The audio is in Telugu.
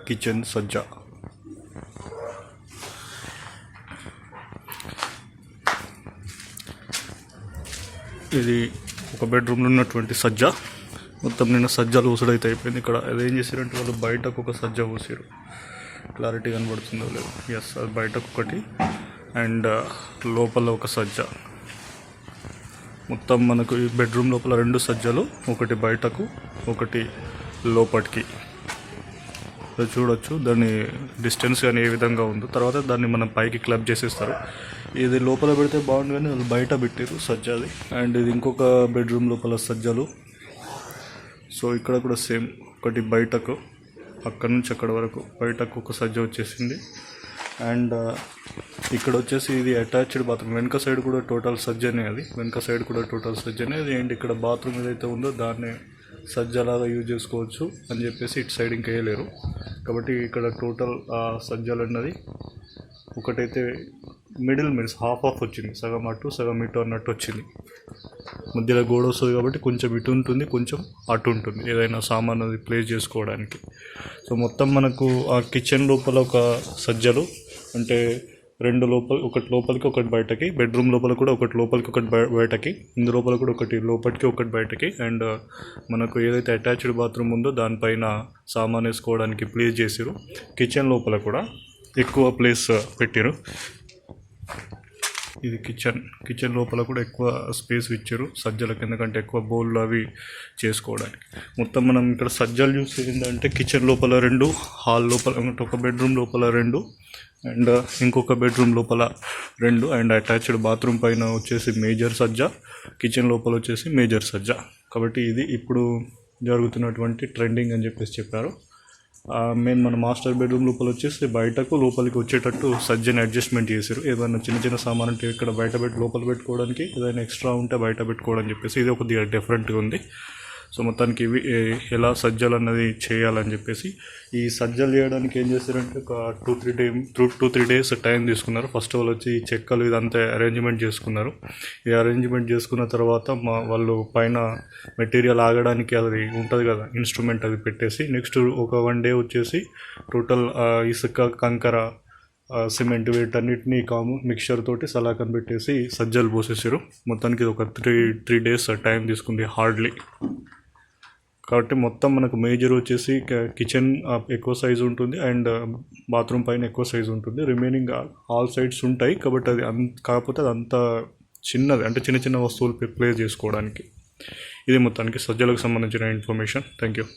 కిచెన్ సజ్జా. ఇది ఒక బెడ్రూమ్లో ఉన్నటువంటి సజ్జా. మొత్తం నిన్న సజ్జాలు ఊసడైతే అయిపోయింది. ఇక్కడ అదేం చేశారంటే వాళ్ళు బయటకు ఒక సజ్జా ఊసారు. క్లారిటీ కనబడుతుందో లేదు. ఎస్, అది బయటకు ఒకటి అండ్ లోపల ఒక సజ్జా. మొత్తం మనకు ఈ బెడ్రూమ్ లోపల 2 సజ్జలు, ఒకటి బయటకు ఒకటి లోపలికి. చూడొచ్చు దాని డిస్టెన్స్ కానీ ఏ విధంగా ఉందో. తర్వాత దాన్ని మనం పైకి క్లబ్ చేసేస్తారు. ఇది లోపల పెడితే బాగుంది కానీ వాళ్ళు బయట పెట్టారు సజ్జాది. అండ్ ఇది ఇంకొక బెడ్రూమ్ లోపల సజ్జలు. సో ఇక్కడ కూడా సేమ్, ఒకటి బయటకు, అక్కడ నుంచి అక్కడ వరకు బయటకు ఒక సజ్జ వచ్చేసింది. అండ్ ఇక్కడ వచ్చేసి ఇది అటాచ్డ్ బాత్రూమ్. వెనక సైడ్ కూడా టోటల్ సజ్జనే, అది వెనక సైడ్ కూడా టోటల్ సజ్జనే అది. అండ్ ఇక్కడ బాత్రూమ్ ఏదైతే ఉందో దాన్ని సజ్జలాగా యూజ్ చేసుకోవచ్చు అని చెప్పేసి ఇటు సైడ్ ఇంకా వేయలేరు. కాబట్టి ఇక్కడ టోటల్ సజ్జలు అన్నది ఒకటైతే మిడిల్ మీన్స్ హాఫ్ వచ్చింది. సగం అటు సగం ఇటు అన్నట్టు వచ్చింది. మధ్యలో గోడ వస్తుంది కాబట్టి కొంచెం ఇటు ఉంటుంది, కొంచెం అటు ఉంటుంది ఏదైనా సామాన్ అది ప్లేస్ చేసుకోవడానికి. సో మొత్తం మనకు ఆ కిచెన్ లోపల ఒక సజ్జలు అంటే 2 లోపల, ఒకటి లోపలికి ఒకటి బయటకి. బెడ్రూమ్ లోపల కూడా ఒకటి లోపలికి ఒకటి బయటకి. ఇందు లోపల కూడా ఒకటి లోపలికి ఒకటి బయటకి. అండ్ మనకు ఏదైతే అటాచ్డ్ బాత్రూమ్ ఉందో దానిపైన సామాన్ వేసుకోవడానికి ప్లేస్ చేసారు. కిచెన్ లోపల కూడా ఎక్కువ ప్లేస్ పెట్టారు. ఇది కిచెన్ లోపల కూడా ఎక్కువ స్పేస్ ఇచ్చారు సజ్జలకి, ఎందుకంటే ఎక్కువ బౌల్ అవి చేసుకోవడానికి. మొత్తం మనం ఇక్కడ సజ్జలు చూసి ఏంటంటే కిచెన్ లోపల 2, హాల్ లోపల ఒక బెడ్రూమ్ లోపల 2 అండ్ ఇంకొక బెడ్రూమ్ లోపల 2 అండ్ అటాచ్డ్ బాత్రూమ్ పైన వచ్చేసి మేజర్ సజ్జా, కిచెన్ లోపల వచ్చేసి మేజర్ సజ్జా. కాబట్టి ఇది ఇప్పుడు జరుగుతున్నటువంటి ట్రెండింగ్ అని చెప్పేసి చెప్పారు. మెయిన్ మన మాస్టర్ బెడ్రూమ్ లోపల వచ్చేసి బయటకు లోపలికి వచ్చేటట్టు సజ్జని అడ్జస్ట్మెంట్ చేశారు. ఏదైనా చిన్న సామాన్ అంటే ఇక్కడ బయట లోపల పెట్టుకోవడానికి, ఏదైనా ఎక్స్ట్రా ఉంటే బయట పెట్టుకోవడానికి చెప్పేసి ఇది కొద్దిగా డిఫరెంట్గా ఉంది. సో మొత్తానికి ఇవి ఎలా సజ్జలు అన్నది చేయాలని చెప్పేసి ఈ సజ్జలు చేయడానికి ఏం చేశారంటే ఒక 2-3 డేస్ టైం తీసుకున్నారు. ఫస్ట్ వాళ్ళు వచ్చి ఈ చెక్కలు ఇదంతా అరేంజ్మెంట్ చేసుకున్నారు. ఈ అరేంజ్మెంట్ చేసుకున్న తర్వాత వాళ్ళు పైన మెటీరియల్ ఆగడానికి అది ఉంటుంది కదా ఇన్స్ట్రుమెంట్, అది పెట్టేసి నెక్స్ట్ ఒక 1 డే వచ్చేసి టోటల్ ఇసుక, కంకర, సిమెంట్ వీటన్నిటిని మిక్చర్ తోటి సలాకన్ పెట్టేసి సజ్జలు పోసేసారు. మొత్తానికి ఇది ఒక 3 డేస్ టైం తీసుకుంది హార్డ్లీ. కాబట్టి మొత్తం మనకు మేజర్ వచ్చేసి కిచెన్ ఎక్కువ సైజు ఉంటుంది అండ్ బాత్రూమ్ పైన ఎక్కువ సైజు ఉంటుంది. రిమైనింగ్ ఆల్ సైడ్స్ ఉంటాయి కాబట్టి అది కాకపోతే అది అంత చిన్నది, అంటే చిన్న వస్తువులు ప్లేస్ చేసుకోవడానికి. ఇది మొత్తానికి సజ్జలకు సంబంధించిన ఇన్ఫర్మేషన్. Thank you.